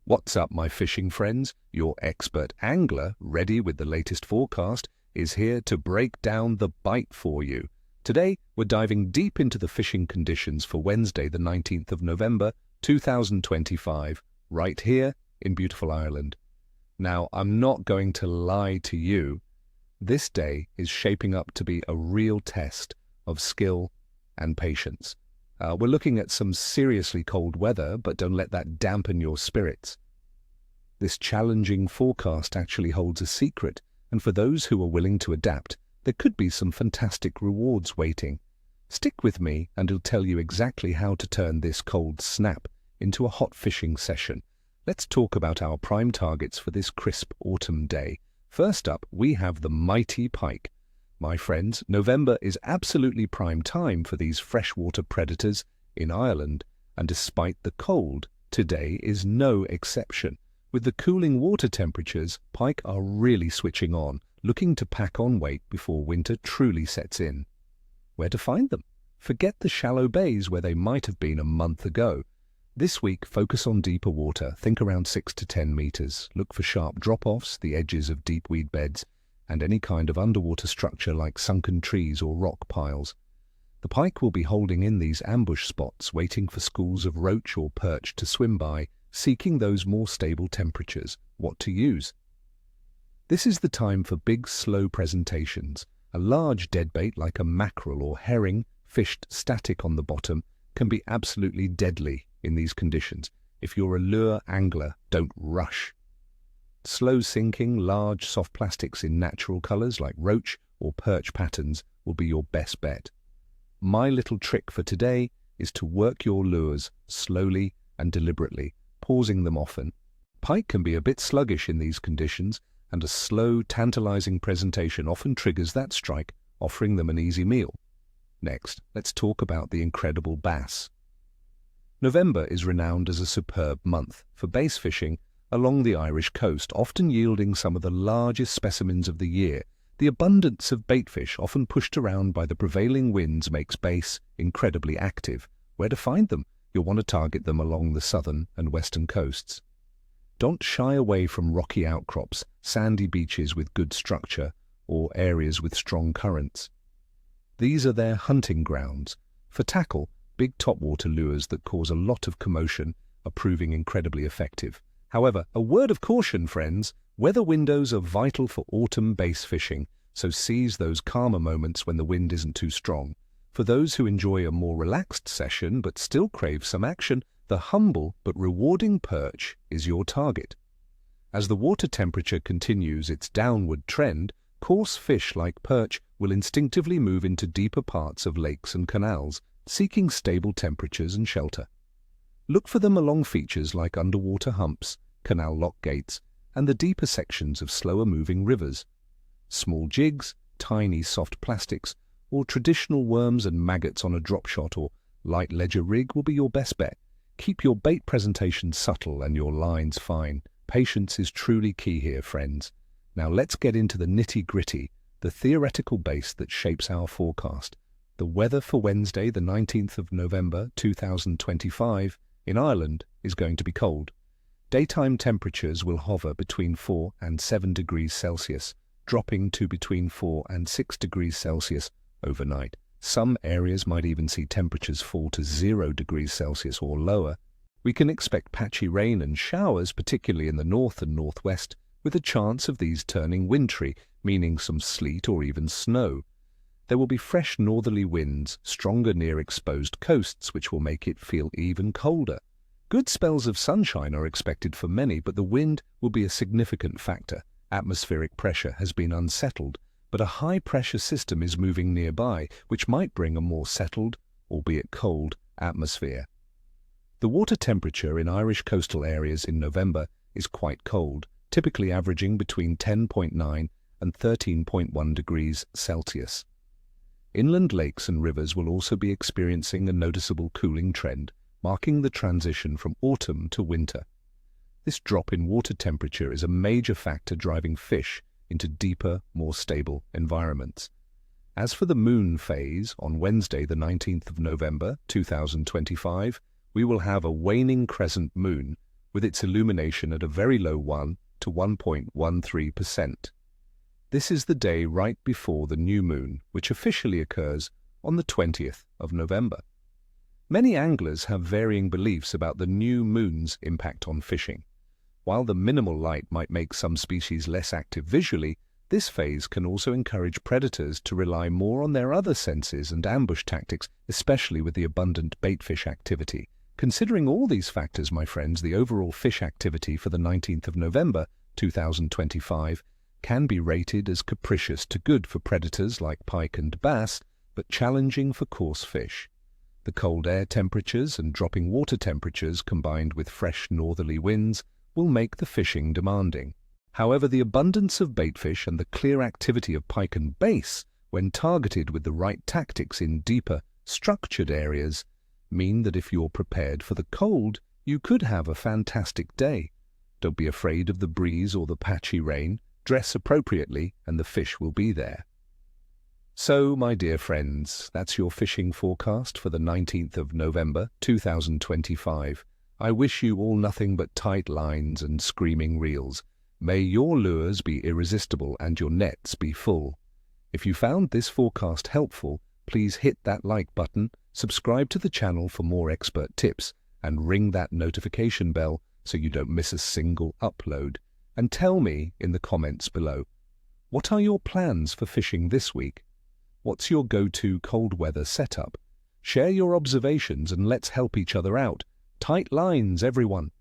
What's up, my fishing friends? Your expert angler, ready with the latest forecast, is here to break down the bite for you. Today, we're diving deep into the fishing conditions for Wednesday, the 19th of November, 2025, right here in beautiful Ireland. Now, I'm not going to lie to you. This day is shaping up to be a real test of skill and patience. We're looking at some seriously cold weather, but don't let that dampen your spirits. This challenging forecast actually holds a secret, and for those who are willing to adapt, there could be some fantastic rewards waiting. Stick with me and I'll tell you exactly how to turn this cold snap into a hot fishing session. Let's talk about our prime targets for this crisp autumn day. First up, we have the mighty pike. My friends, November is absolutely prime time for these freshwater predators in Ireland, and despite the cold, today is no exception. With the cooling water temperatures, pike are really switching on, looking to pack on weight before winter truly sets in. Where to find them? Forget the shallow bays where they might have been a month ago. This week, focus on deeper water, think around 6 to 10 meters. Look for sharp drop-offs, the edges of deep weed beds, and any kind of underwater structure like sunken trees or rock piles. The pike will be holding in these ambush spots, waiting for schools of roach or perch to swim by, seeking those more stable temperatures. What to use? This is the time for big, slow presentations. A large deadbait like a mackerel or herring, fished static on the bottom, can be absolutely deadly in these conditions. If you're a lure angler, don't rush. Slow sinking, large, soft plastics in natural colors like roach or perch patterns will be your best bet. My little trick for today is to work your lures slowly and deliberately, pausing them often. Pike can be a bit sluggish in these conditions, and a slow, tantalizing presentation often triggers that strike, offering them an easy meal. Next, let's talk about the incredible bass. November is renowned as a superb month for bass fishing along the Irish coast, often yielding some of the largest specimens of the year. The abundance of baitfish, often pushed around by the prevailing winds, makes bass incredibly active. Where to find them? You'll want to target them along the southern and western coasts. Don't shy away from rocky outcrops, sandy beaches with good structure, or areas with strong currents. These are their hunting grounds. For tackle, big topwater lures that cause a lot of commotion are proving incredibly effective. However, a word of caution, friends, weather windows are vital for autumn bass fishing, so seize those calmer moments when the wind isn't too strong. For those who enjoy a more relaxed session but still crave some action, the humble but rewarding perch is your target. As the water temperature continues its downward trend, coarse fish like perch will instinctively move into deeper parts of lakes and canals, seeking stable temperatures and shelter. Look for them along features like underwater humps, canal lock gates, and the deeper sections of slower-moving rivers. Small jigs, tiny soft plastics, or traditional worms and maggots on a drop shot or light ledger rig will be your best bet. Keep your bait presentation subtle and your lines fine. Patience is truly key here, friends. Now let's get into the nitty-gritty, the theoretical base that shapes our forecast. The weather for Wednesday, the 19th of November, 2025, in Ireland is going to be cold. Daytime temperatures will hover between 4 and 7 degrees Celsius, dropping to between 4 and 6 degrees Celsius overnight. Some areas might even see temperatures fall to 0 degrees Celsius or lower. We can expect patchy rain and showers, particularly in the north and northwest, with a chance of these turning wintry, meaning some sleet or even snow. There will be fresh northerly winds, stronger near exposed coasts, which will make it feel even colder. Good spells of sunshine are expected for many, but the wind will be a significant factor. Atmospheric pressure has been unsettled, but a high-pressure system is moving nearby, which might bring a more settled, albeit cold, atmosphere. The water temperature in Irish coastal areas in November is quite cold, typically averaging between 10.9 and 13.1 degrees Celsius. Inland lakes and rivers will also be experiencing a noticeable cooling trend, marking the transition from autumn to winter. This drop in water temperature is a major factor driving fish into deeper, more stable environments. As for the moon phase, on Wednesday the 19th of November 2025, we will have a waning crescent moon, with its illumination at a very low 1 to 1.13%. This is the day right before the new moon, which officially occurs on the 20th of November. Many anglers have varying beliefs about the new moon's impact on fishing. While the minimal light might make some species less active visually, this phase can also encourage predators to rely more on their other senses and ambush tactics, especially with the abundant baitfish activity. Considering all these factors, my friends, the overall fish activity for the 19th of November 2025 can be rated as capricious to good for predators like pike and bass, but challenging for coarse fish. The cold air temperatures and dropping water temperatures combined with fresh northerly winds will make the fishing demanding. However, the abundance of baitfish and the clear activity of pike and bass, when targeted with the right tactics in deeper, structured areas, mean that if you're prepared for the cold, you could have a fantastic day. Don't be afraid of the breeze or the patchy rain. Dress appropriately and the fish will be there. So, my dear friends, that's your fishing forecast for the 19th of November 2025. I wish you all nothing but tight lines and screaming reels. May your lures be irresistible and your nets be full. If you found this forecast helpful, please hit that like button, subscribe to the channel for more expert tips, and ring that notification bell so you don't miss a single upload. And tell me in the comments below, what are your plans for fishing this week? What's your go-to cold weather setup? Share your observations and let's help each other out. Tight lines, everyone.